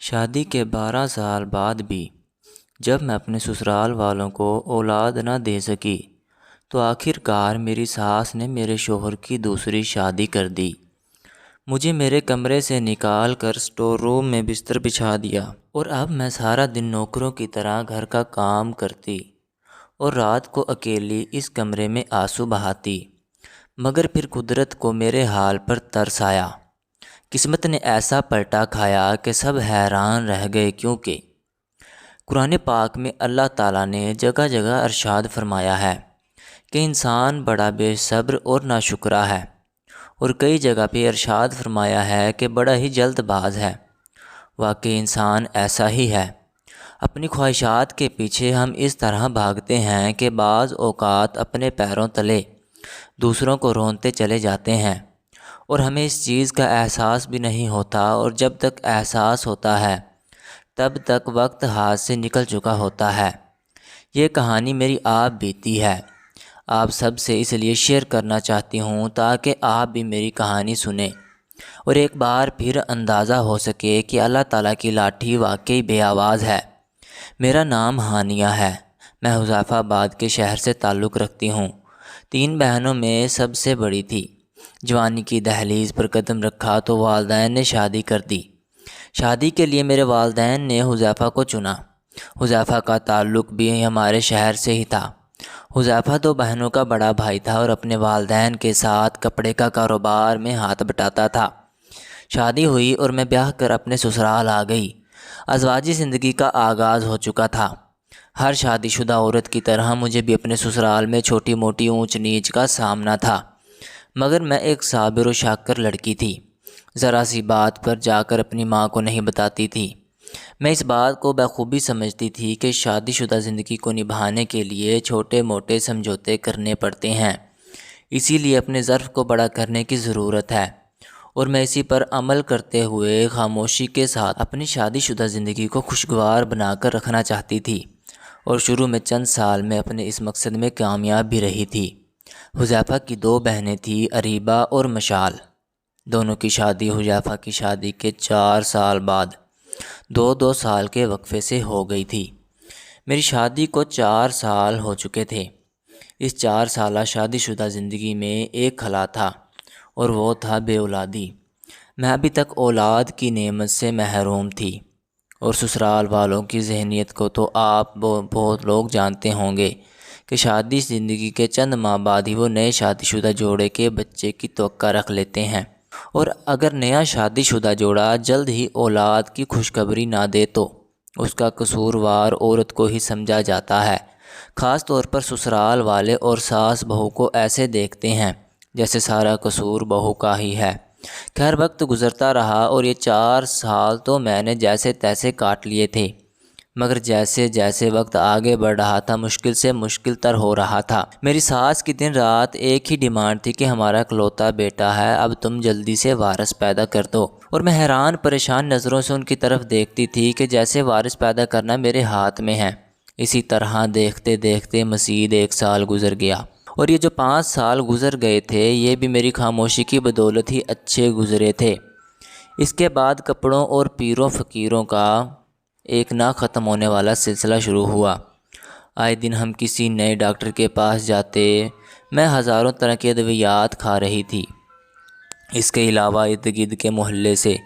شادی کے 12 سال بعد بھی جب میں اپنے سسرال والوں کو اولاد نہ دے سکی تو آخر کار میری ساس نے میرے شوہر کی دوسری شادی کر دی۔ مجھے میرے کمرے سے نکال کر اسٹور روم میں بستر بچھا دیا اور اب میں سارا دن نوکروں کی طرح گھر کا کام کرتی اور رات کو اکیلی اس کمرے میں آنسو بہاتی۔ مگر پھر قدرت کو میرے حال پر ترس آیا۔ قسمت نے ایسا پلٹا کھایا کہ سب حیران رہ گئے، کیونکہ قرآن پاک میں اللہ تعالیٰ نے جگہ جگہ ارشاد فرمایا ہے کہ انسان بڑا بے صبر اور ناشکرا ہے، اور کئی جگہ پہ ارشاد فرمایا ہے کہ بڑا ہی جلد باز ہے۔ واقعی انسان ایسا ہی ہے۔ اپنی خواہشات کے پیچھے ہم اس طرح بھاگتے ہیں کہ بعض اوقات اپنے پیروں تلے دوسروں کو رونتے چلے جاتے ہیں اور ہمیں اس چیز کا احساس بھی نہیں ہوتا، اور جب تک احساس ہوتا ہے تب تک وقت ہاتھ سے نکل چکا ہوتا ہے۔ یہ کہانی میری آپ بیتی ہے، آپ سب سے اس لیے شیئر کرنا چاہتی ہوں تاکہ آپ بھی میری کہانی سنیں اور ایک بار پھر اندازہ ہو سکے کہ اللہ تعالیٰ کی لاٹھی واقعی بے آواز ہے۔ میرا نام ہانیہ ہے، میں حذیفہ آباد کے شہر سے تعلق رکھتی ہوں۔ 3 بہنوں میں سب سے بڑی تھی۔ جوانی کی دہلیز پر قدم رکھا تو والدین نے شادی کر دی۔ شادی کے لیے میرے والدین نے حذیفہ کو چنا۔ حذیفہ کا تعلق بھی ہمارے شہر سے ہی تھا۔ حذیفہ 2 بہنوں کا بڑا بھائی تھا اور اپنے والدین کے ساتھ کپڑے کا کاروبار میں ہاتھ بٹاتا تھا۔ شادی ہوئی اور میں بیاہ کر اپنے سسرال آ گئی۔ ازواجی زندگی کا آغاز ہو چکا تھا۔ ہر شادی شدہ عورت کی طرح مجھے بھی اپنے سسرال میں چھوٹی موٹی اونچ نیچ کا سامنا تھا، مگر میں ایک صابر و شاکر لڑکی تھی۔ ذرا سی بات پر جا کر اپنی ماں کو نہیں بتاتی تھی۔ میں اس بات کو بخوبی سمجھتی تھی کہ شادی شدہ زندگی کو نبھانے کے لیے چھوٹے موٹے سمجھوتے کرنے پڑتے ہیں، اسی لیے اپنے ظرف کو بڑا کرنے کی ضرورت ہے، اور میں اسی پر عمل کرتے ہوئے خاموشی کے ساتھ اپنی شادی شدہ زندگی کو خوشگوار بنا کر رکھنا چاہتی تھی، اور شروع میں چند سال میں اپنے اس مقصد میں کامیاب بھی رہی تھی۔ حذیفہ کی 2 بہنیں تھیں، اریبہ اور مشال۔ دونوں کی شادی حذیفہ کی شادی کے 4 سال بعد 2 سال کے وقفے سے ہو گئی تھی۔ میری شادی کو 4 سال ہو چکے تھے۔ اس 4 سالہ شادی شدہ زندگی میں ایک خلا تھا، اور وہ تھا بے اولادی۔ میں ابھی تک اولاد کی نعمت سے محروم تھی، اور سسرال والوں کی ذہنیت کو تو آپ بہت لوگ جانتے ہوں گے کہ شادی زندگی کے چند ماہ بعد ہی وہ نئے شادی شدہ جوڑے کے بچے کی توقع رکھ لیتے ہیں، اور اگر نیا شادی شدہ جوڑا جلد ہی اولاد کی خوشخبری نہ دے تو اس کا قصوروار عورت کو ہی سمجھا جاتا ہے۔ خاص طور پر سسرال والے اور ساس بہو کو ایسے دیکھتے ہیں جیسے سارا قصور بہو کا ہی ہے۔ خیر وقت گزرتا رہا اور یہ 4 سال تو میں نے جیسے تیسے کاٹ لیے تھے، مگر جیسے جیسے وقت آگے بڑھ رہا تھا مشکل سے مشکل تر ہو رہا تھا۔ میری ساس کی دن رات ایک ہی ڈیمانڈ تھی کہ ہمارا اکلوتا بیٹا ہے، اب تم جلدی سے وارث پیدا کر دو، اور میں حیران پریشان نظروں سے ان کی طرف دیکھتی تھی کہ جیسے وارث پیدا کرنا میرے ہاتھ میں ہے۔ اسی طرح دیکھتے دیکھتے مزید 1 سال گزر گیا، اور یہ جو 5 سال گزر گئے تھے یہ بھی میری خاموشی کی بدولت ہی اچھے گزرے تھے۔ اس کے بعد کپڑوں اور پیروں فقیروں کا ایک نہ ختم ہونے والا سلسلہ شروع ہوا۔ آئے دن ہم کسی نئے ڈاکٹر کے پاس جاتے، میں ہزاروں طرح کی ادویات کھا رہی تھی۔ اس کے علاوہ ارد گرد کے محلے سے،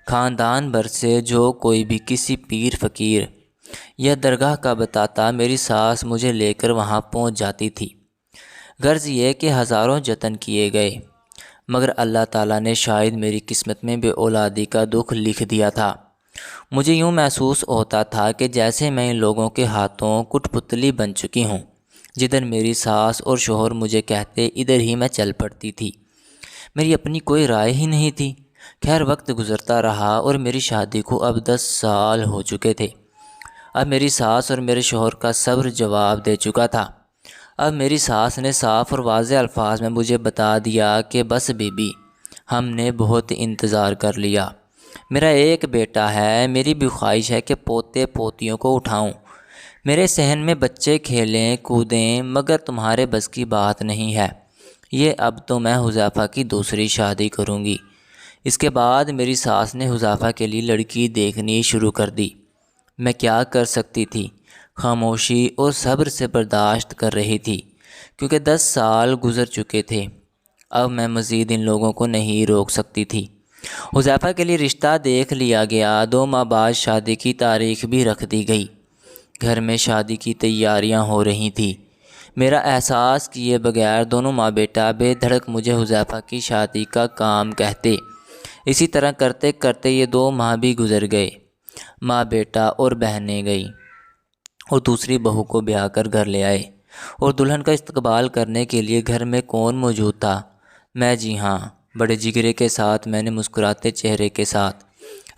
خاندان بھر سے جو کوئی بھی کسی پیر فقیر یا درگاہ کا بتاتا، میری ساس مجھے لے کر وہاں پہنچ جاتی تھی۔ غرض یہ کہ ہزاروں جتن کیے گئے، مگر اللہ تعالیٰ نے شاید میری قسمت میں بے اولادی کا دکھ لکھ دیا تھا۔ مجھے یوں محسوس ہوتا تھا کہ جیسے میں ان لوگوں کے ہاتھوں کٹ پتلی بن چکی ہوں۔ جدھر میری ساس اور شوہر مجھے کہتے ادھر ہی میں چل پڑتی تھی، میری اپنی کوئی رائے ہی نہیں تھی۔ خیر وقت گزرتا رہا اور میری شادی کو اب 10 سال ہو چکے تھے۔ اب میری ساس اور میرے شوہر کا صبر جواب دے چکا تھا۔ اب میری ساس نے صاف اور واضح الفاظ میں مجھے بتا دیا کہ بس بی بی، ہم نے بہت انتظار کر لیا۔ میرا ایک بیٹا ہے، میری بھی خواہش ہے کہ پوتے پوتیوں کو اٹھاؤں، میرے صحن میں بچے کھیلیں کودیں، مگر تمہارے بس کی بات نہیں ہے۔ یہ اب تو میں حذیفہ کی دوسری شادی کروں گی۔ اس کے بعد میری ساس نے حذیفہ کے لیے لڑکی دیکھنی شروع کر دی۔ میں کیا کر سکتی تھی؟ خاموشی اور صبر سے برداشت کر رہی تھی، کیونکہ 10 سال گزر چکے تھے۔ اب میں مزید ان لوگوں کو نہیں روک سکتی تھی۔ حذیفہ کے لیے رشتہ دیکھ لیا گیا۔ 2 ماہ بعد شادی کی تاریخ بھی رکھ دی گئی۔ گھر میں شادی کی تیاریاں ہو رہی تھیں۔ میرا احساس کیے بغیر دونوں ماں بیٹا بے دھڑک مجھے حذیفہ کی شادی کا کام کہتے۔ اسی طرح کرتے کرتے یہ 2 ماہ بھی گزر گئے۔ ماں بیٹا اور بہنیں گئی اور دوسری بہو کو بیاہ کر گھر لے آئے، اور دلہن کا استقبال کرنے کے لیے گھر میں کون موجود تھا؟ میں، جی ہاں۔ بڑے جگرے کے ساتھ میں نے مسکراتے چہرے کے ساتھ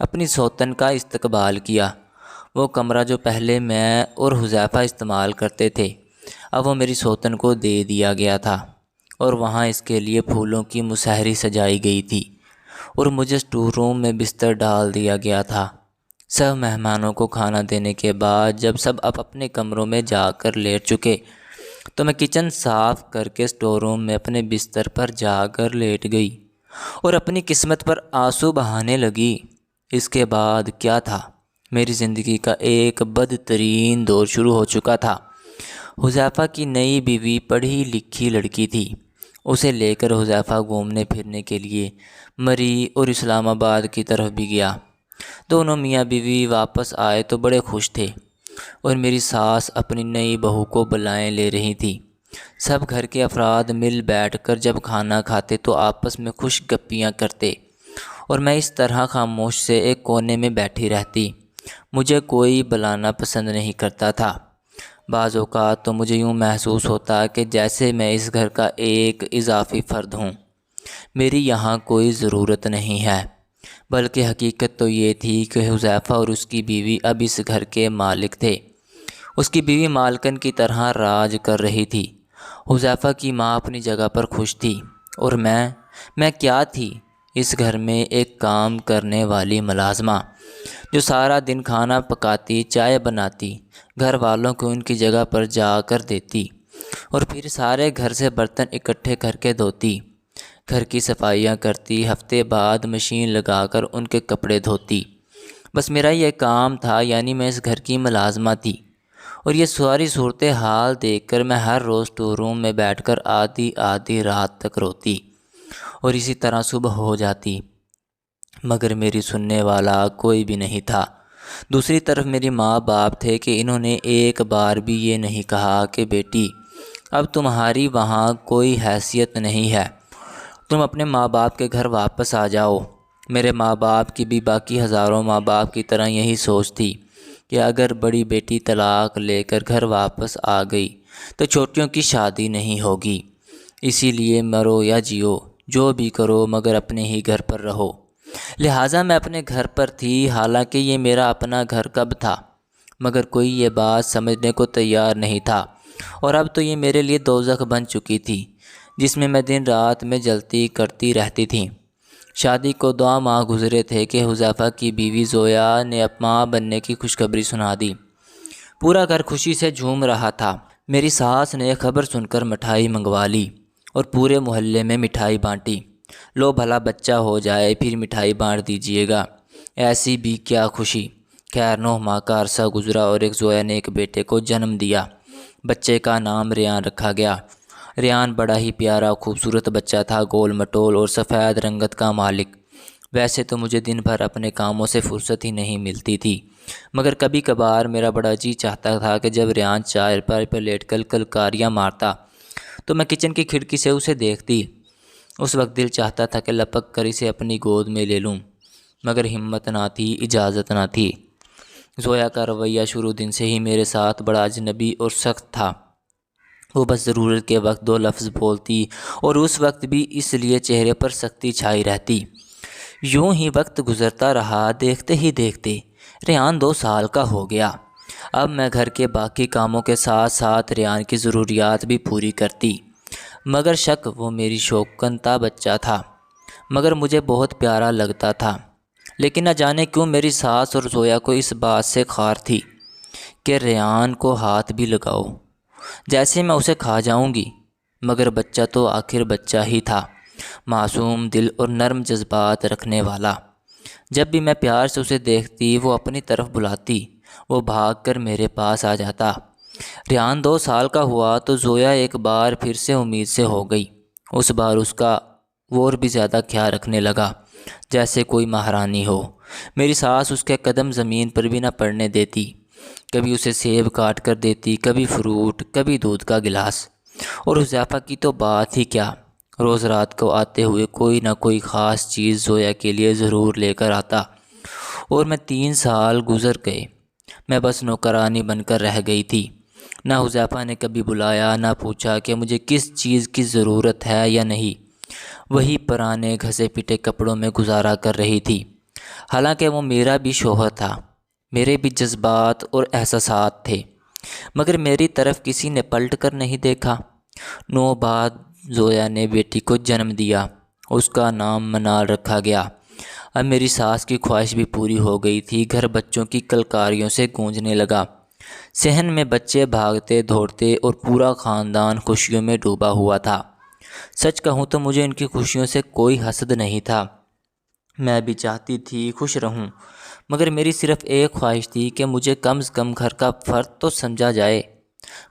اپنی سوتن کا استقبال کیا۔ وہ کمرہ جو پہلے میں اور حذیفہ استعمال کرتے تھے، اب وہ میری سوتن کو دے دیا گیا تھا، اور وہاں اس کے لیے پھولوں کی مسحری سجائی گئی تھی، اور مجھے اسٹور روم میں بستر ڈال دیا گیا تھا۔ سب مہمانوں کو کھانا دینے کے بعد جب سب اپنے کمروں میں جا کر لیٹ چکے تو میں کچن صاف کر کے اسٹور روم میں اپنے بستر پر جا کر لیٹ گئی اور اپنی قسمت پر آنسو بہانے لگی۔ اس کے بعد کیا تھا؟ میری زندگی کا ایک بدترین دور شروع ہو چکا تھا۔ حذیفہ کی نئی بیوی پڑھی لکھی لڑکی تھی۔ اسے لے کر حذیفہ گھومنے پھرنے کے لیے مری اور اسلام آباد کی طرف بھی گیا۔ دونوں میاں بیوی واپس آئے تو بڑے خوش تھے، اور میری ساس اپنی نئی بہو کو بلائیں لے رہی تھی۔ سب گھر کے افراد مل بیٹھ کر جب کھانا کھاتے تو آپس میں خوش گپیاں کرتے، اور میں اس طرح خاموش سے ایک کونے میں بیٹھی رہتی۔ مجھے کوئی بلانا پسند نہیں کرتا تھا۔ بعض اوقات تو مجھے یوں محسوس ہوتا کہ جیسے میں اس گھر کا ایک اضافی فرد ہوں، میری یہاں کوئی ضرورت نہیں ہے۔ بلکہ حقیقت تو یہ تھی کہ حذیفہ اور اس کی بیوی اب اس گھر کے مالک تھے۔ اس کی بیوی مالکن کی طرح راج کر رہی تھی۔ حذیفہ کی ماں اپنی جگہ پر خوش تھی، اور میں کیا تھی؟ اس گھر میں ایک کام کرنے والی ملازمہ، جو سارا دن کھانا پکاتی، چائے بناتی، گھر والوں کو ان کی جگہ پر جا کر دیتی، اور پھر سارے گھر سے برتن اکٹھے کر کے دھوتی، گھر کی صفائیاں کرتی، ہفتے بعد مشین لگا کر ان کے کپڑے دھوتی۔ بس میرا یہ کام تھا، یعنی میں اس گھر کی ملازمہ تھی۔ اور یہ ساری صورتحال دیکھ کر میں ہر روز اسٹور روم میں بیٹھ کر آدھی رات تک روتی، اور اسی طرح صبح ہو جاتی، مگر میری سننے والا کوئی بھی نہیں تھا۔ دوسری طرف میری ماں باپ تھے کہ انہوں نے ایک بار بھی یہ نہیں کہا کہ بیٹی اب تمہاری وہاں کوئی حیثیت نہیں ہے، تم اپنے ماں باپ کے گھر واپس آ جاؤ۔ میرے ماں باپ کی بھی باقی ہزاروں ماں باپ کی طرح یہی سوچ تھی کہ اگر بڑی بیٹی طلاق لے کر گھر واپس آ گئی تو چھوٹیوں کی شادی نہیں ہوگی، اسی لیے مرو یا جیو، جو بھی کرو مگر اپنے ہی گھر پر رہو۔ لہٰذا میں اپنے گھر پر تھی، حالانکہ یہ میرا اپنا گھر کب تھا، مگر کوئی یہ بات سمجھنے کو تیار نہیں تھا، اور اب تو یہ میرے لیے دوزخ بن چکی تھی، جس میں میں دن رات میں جلتی کرتی رہتی تھی۔ شادی کو 2 ماہ گزرے تھے کہ حذیفہ کی بیوی زویا نے ماں بننے کی خوشخبری سنا دی۔ پورا گھر خوشی سے جھوم رہا تھا۔ میری ساس نے خبر سن کر مٹھائی منگوا لی اور پورے محلے میں مٹھائی بانٹی۔ لو بھلا بچہ ہو جائے پھر مٹھائی بانٹ دیجیے گا، ایسی بھی کیا خوشی۔ خیر 9 ماہ کا عرصہ گزرا اور زویا نے ایک بیٹے کو جنم دیا۔ بچے کا نام ریان رکھا گیا۔ ریان بڑا ہی پیارا خوبصورت بچہ تھا، گول مٹول اور سفید رنگت کا مالک۔ ویسے تو مجھے دن بھر اپنے کاموں سے فرصت ہی نہیں ملتی تھی، مگر کبھی کبھار میرا بڑا جی چاہتا تھا کہ جب ریان چارپائی پر لیٹ کر کلکاریاں مارتا تو میں کچن کی کھڑکی سے اسے دیکھتی۔ اس وقت دل چاہتا تھا کہ لپک کر اسے اپنی گود میں لے لوں، مگر ہمت نہ تھی، اجازت نہ تھی۔ زویا کا رویہ شروع دن سے ہی میرے ساتھ بڑا اجنبی اور سخت تھا۔ وہ بس ضرورت کے وقت 2 لفظ بولتی، اور اس وقت بھی اس لیے چہرے پر سختی چھائی رہتی۔ یوں ہی وقت گزرتا رہا، دیکھتے ہی دیکھتے ریان 2 سال کا ہو گیا۔ اب میں گھر کے باقی کاموں کے ساتھ ساتھ ریان کی ضروریات بھی پوری کرتی، مگر شک وہ میری شوکنتا بچہ تھا، مگر مجھے بہت پیارا لگتا تھا۔ لیکن نہ جانے کیوں میری ساس اور زویا کو اس بات سے خار تھی کہ ریان کو ہاتھ بھی لگاؤ، جیسے میں اسے کھا جاؤں گی، مگر بچہ تو آخر بچہ ہی تھا۔ معصوم دل اور نرم جذبات رکھنے والا۔ جب بھی میں پیار سے اسے دیکھتی، وہ اپنی طرف بلاتی، وہ بھاگ کر میرے پاس آ جاتا۔ ریان 2 سال کا ہوا تو زویا ایک بار پھر سے امید سے ہو گئی۔ اس بار اس کا وہ اور بھی زیادہ خیال رکھنے لگا، جیسے کوئی مہارانی ہو۔ میری ساس اس کے قدم زمین پر بھی نہ پڑنے دیتی، کبھی اسے سیب کاٹ کر دیتی، کبھی فروٹ، کبھی دودھ کا گلاس۔ اور حذیفہ کی تو بات ہی کیا، روز رات کو آتے ہوئے کوئی نہ کوئی خاص چیز زویا کے لیے ضرور لے کر آتا۔ اور میں 3 سال گزر گئے، میں بس نوکرانی بن کر رہ گئی تھی۔ نہ حذیفہ نے کبھی بلایا، نہ پوچھا کہ مجھے کس چیز کی ضرورت ہے یا نہیں۔ وہی پرانے گھسے پٹے کپڑوں میں گزارا کر رہی تھی۔ حالانکہ وہ میرا بھی شوہر تھا، میرے بھی جذبات اور احساسات تھے، مگر میری طرف کسی نے پلٹ کر نہیں دیکھا۔ 9 بعد زویا نے بیٹی کو جنم دیا، اس کا نام منال رکھا گیا۔ اب میری ساس کی خواہش بھی پوری ہو گئی تھی، گھر بچوں کی کلکاریوں سے گونجنے لگا۔ صحن میں بچے بھاگتے دوڑتے اور پورا خاندان خوشیوں میں ڈوبا ہوا تھا۔ سچ کہوں تو مجھے ان کی خوشیوں سے کوئی حسد نہیں تھا، میں بھی چاہتی تھی خوش رہوں، مگر میری صرف ایک خواہش تھی کہ مجھے کم از کم گھر کا فرد تو سمجھا جائے۔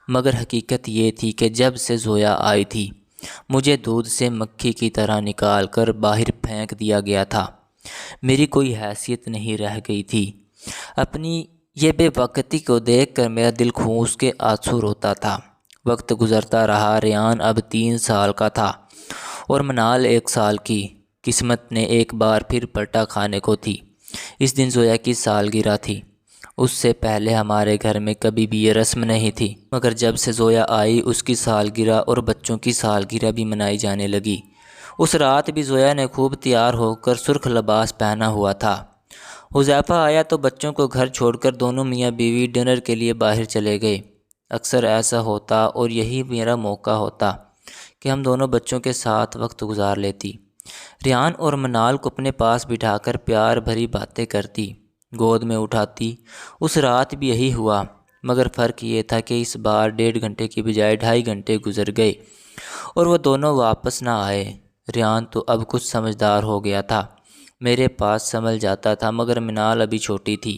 مگر حقیقت یہ تھی کہ جب سے زویا آئی تھی، مجھے دودھ سے مکھی کی طرح نکال کر باہر پھینک دیا گیا تھا۔ میری کوئی حیثیت نہیں رہ گئی تھی۔ اپنی یہ بے وقتی کو دیکھ کر میرا دل کھوس کے آنسو روتا تھا۔ وقت گزرتا رہا، ریان اب 3 سال کا تھا اور منال 1 سال کی۔ قسمت نے ایک بار پھر پلٹا کھانے کو تھی۔ اس دن زویا کی سالگرہ تھی۔ اس سے پہلے ہمارے گھر میں کبھی بھی یہ رسم نہیں تھی، مگر جب سے زویا آئی اس کی سالگرہ اور بچوں کی سالگرہ بھی منائی جانے لگی۔ اس رات بھی زویا نے خوب تیار ہو کر سرخ لباس پہنا ہوا تھا۔ حذیفہ آیا تو بچوں کو گھر چھوڑ کر دونوں میاں بیوی ڈنر کے لیے باہر چلے گئے۔ اکثر ایسا ہوتا اور یہی میرا موقع ہوتا کہ ہم دونوں بچوں کے ساتھ وقت گزار لیتی۔ ریان اور منال کو اپنے پاس بٹھا کر پیار بھری باتیں کرتی، گود میں اٹھاتی۔ اس رات بھی یہی ہوا، مگر فرق یہ تھا کہ اس بار 1.5 گھنٹے کی بجائے 2.5 گھنٹے گزر گئے اور وہ دونوں واپس نہ آئے۔ ریان تو اب کچھ سمجھدار ہو گیا تھا، میرے پاس سنبھل جاتا تھا، مگر منال ابھی چھوٹی تھی۔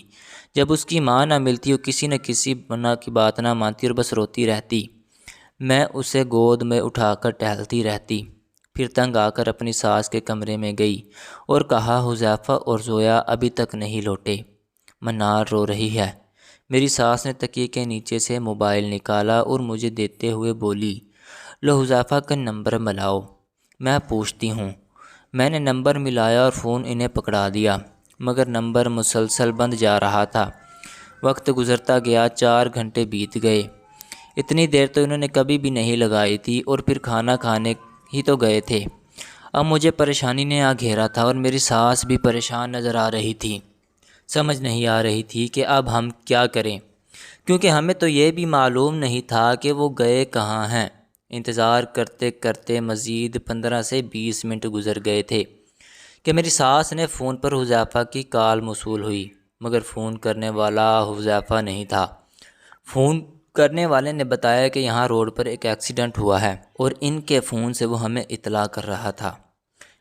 جب اس کی ماں نہ ملتی، وہ کسی نہ کسی بنا کی بات نہ مانتی اور بس روتی رہتی۔ میں اسے گود میں اٹھا کر ٹہلتی رہتی، پھر تنگ آ کر اپنی ساس کے کمرے میں گئی اور کہا حذیفہ اور زویا ابھی تک نہیں لوٹے، منال رو رہی ہے۔ میری ساس نے تکیے کے نیچے سے موبائل نکالا اور مجھے دیتے ہوئے بولی، لو حذیفہ کا نمبر ملاؤ، میں پوچھتی ہوں۔ میں نے نمبر ملایا اور فون انہیں پکڑا دیا، مگر نمبر مسلسل بند جا رہا تھا۔ وقت گزرتا گیا، 4 گھنٹے بیت گئے۔ اتنی دیر تو انہوں نے کبھی بھی نہیں لگائی تھی اور پھر کھانا کھانے ہی تو گئے تھے۔ اب مجھے پریشانی نے آ گھیرا تھا اور میری ساس بھی پریشان نظر آ رہی تھی۔ سمجھ نہیں آ رہی تھی کہ اب ہم کیا کریں، کیونکہ ہمیں تو یہ بھی معلوم نہیں تھا کہ وہ گئے کہاں ہیں۔ انتظار کرتے کرتے مزید 15 سے 20 منٹ گزر گئے تھے کہ میری ساس نے فون پر حذیفہ کی کال موصول ہوئی، مگر فون کرنے والا حذیفہ نہیں تھا۔ فون کرنے والے نے بتایا کہ یہاں روڈ پر ایک ایکسیڈنٹ ہوا ہے اور ان کے فون سے وہ ہمیں اطلاع کر رہا تھا۔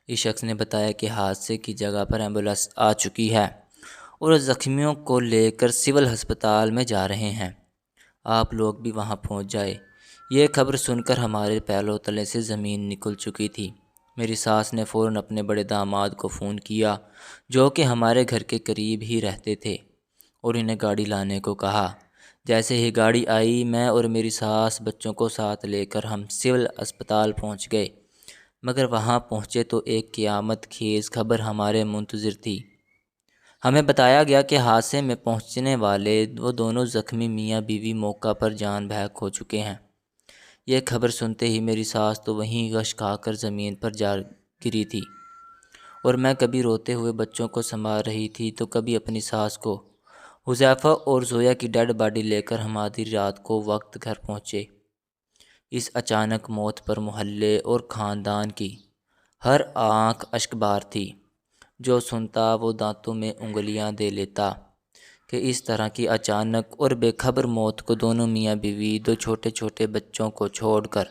اس شخص نے بتایا کہ حادثے کی جگہ پر ایمبولینس آ چکی ہے اور زخمیوں کو لے کر سول ہسپتال میں جا رہے ہیں، آپ لوگ بھی وہاں پہنچ جائے۔ یہ خبر سن کر ہمارے پہلو تلے سے زمین نکل چکی تھی۔ میری ساس نے فوراً اپنے بڑے داماد کو فون کیا، جو کہ ہمارے گھر کے قریب ہی رہتے تھے، اور انہیں گاڑی لانے کو کہا۔ جیسے ہی گاڑی آئی، میں اور میری ساس بچوں کو ساتھ لے کر ہم سول اسپتال پہنچ گئے، مگر وہاں پہنچے تو ایک قیامت خیز خبر ہمارے منتظر تھی۔ ہمیں بتایا گیا کہ حادثے میں پہنچنے والے وہ دونوں زخمی میاں بیوی موقع پر جان بحق ہو چکے ہیں۔ یہ خبر سنتے ہی میری ساس تو وہیں غش کھا کر زمین پر جا گری تھی، اور میں کبھی روتے ہوئے بچوں کو سنبھال رہی تھی تو کبھی اپنی ساس کو۔ حذیفہ اور زویا کی ڈیڈ باڈی لے کر ہم آدھی رات کو وقت گھر پہنچے۔ اس اچانک موت پر محلے اور خاندان کی ہر آنکھ اشک بار تھی۔ جو سنتا وہ دانتوں میں انگلیاں دے لیتا کہ اس طرح کی اچانک اور بے خبر موت کو دونوں میاں بیوی 2 چھوٹے چھوٹے بچوں کو چھوڑ کر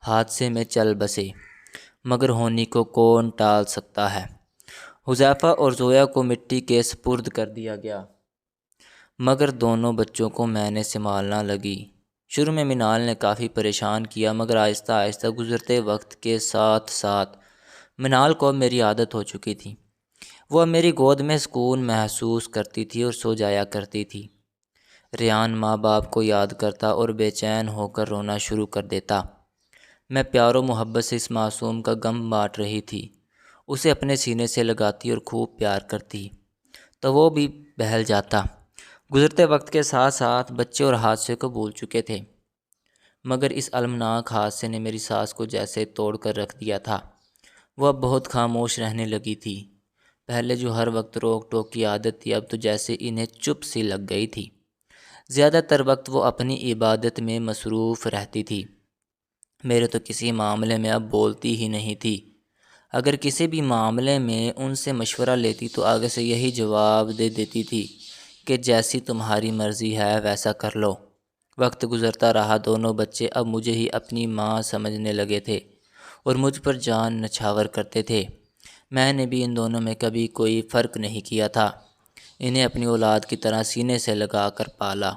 حادثے میں چل بسے۔ مگر ہونی کو کون ٹال سکتا ہے۔ حذیفہ اور زویا کو مٹی کے سپرد کر دیا گیا، مگر دونوں بچوں کو میں نے سنبھالنا لگی۔ شروع میں منال نے کافی پریشان کیا، مگر آہستہ آہستہ گزرتے وقت کے ساتھ ساتھ منال کو اب میری عادت ہو چکی تھی۔ وہ اب میری گود میں سکون محسوس کرتی تھی اور سو جایا کرتی تھی۔ ریان ماں باپ کو یاد کرتا اور بے چین ہو کر رونا شروع کر دیتا۔ میں پیار و محبت سے اس معصوم کا غم بانٹ رہی تھی، اسے اپنے سینے سے لگاتی اور خوب پیار کرتی تو وہ بھی بہل جاتا۔ گزرتے وقت کے ساتھ ساتھ بچے اور حادثے کو بھول چکے تھے، مگر اس المناک حادثے نے میری سانس کو جیسے توڑ کر رکھ دیا تھا۔ وہ اب بہت خاموش رہنے لگی تھی۔ پہلے جو ہر وقت روک ٹوک کی عادت تھی، اب تو جیسے انہیں چپ سی لگ گئی تھی۔ زیادہ تر وقت وہ اپنی عبادت میں مصروف رہتی تھی، میرے تو کسی معاملے میں اب بولتی ہی نہیں تھی۔ اگر کسی بھی معاملے میں ان سے مشورہ لیتی تو آگے سے یہی جواب دے دیتی تھی کہ جیسی تمہاری مرضی ہے ویسا کر لو۔ وقت گزرتا رہا، دونوں بچے اب مجھے ہی اپنی ماں سمجھنے لگے تھے اور مجھ پر جان نچھاور کرتے تھے۔ میں نے بھی ان دونوں میں کبھی کوئی فرق نہیں کیا تھا، انہیں اپنی اولاد کی طرح سینے سے لگا کر پالا۔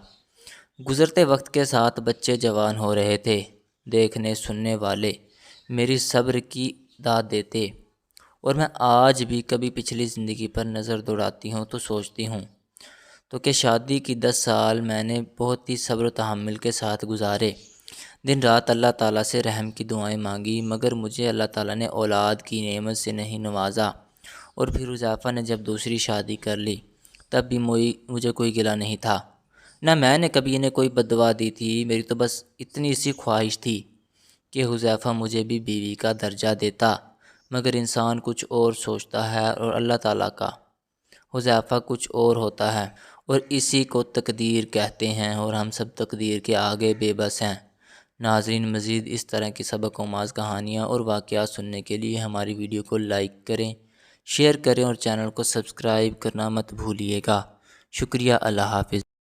گزرتے وقت کے ساتھ بچے جوان ہو رہے تھے، دیکھنے سننے والے میری صبر کی داد دیتے، اور میں آج بھی کبھی پچھلی زندگی پر نظر دوڑاتی ہوں تو سوچتی ہوں تو کہ شادی کی 10 سال میں نے بہت ہی صبر و تحمل کے ساتھ گزارے، دن رات اللہ تعالیٰ سے رحم کی دعائیں مانگی، مگر مجھے اللہ تعالیٰ نے اولاد کی نعمت سے نہیں نوازا۔ اور پھر حذیفہ نے جب دوسری شادی کر لی تب بھی مجھے کوئی گلہ نہیں تھا، نہ میں نے کبھی انہیں کوئی بد دعا دی تھی۔ میری تو بس اتنی سی خواہش تھی کہ حذیفہ مجھے بھی بیوی کا درجہ دیتا، مگر انسان کچھ اور سوچتا ہے اور اللہ تعالیٰ کا حذیفہ کچھ اور ہوتا ہے، اور اسی کو تقدیر کہتے ہیں، اور ہم سب تقدیر کے آگے بے بس ہیں۔ ناظرین، مزید اس طرح کی سبق آموز کہانیاں اور واقعات سننے کے لیے ہماری ویڈیو کو لائک کریں، شیئر کریں اور چینل کو سبسکرائب کرنا مت بھولیے گا۔ شکریہ، اللہ حافظ۔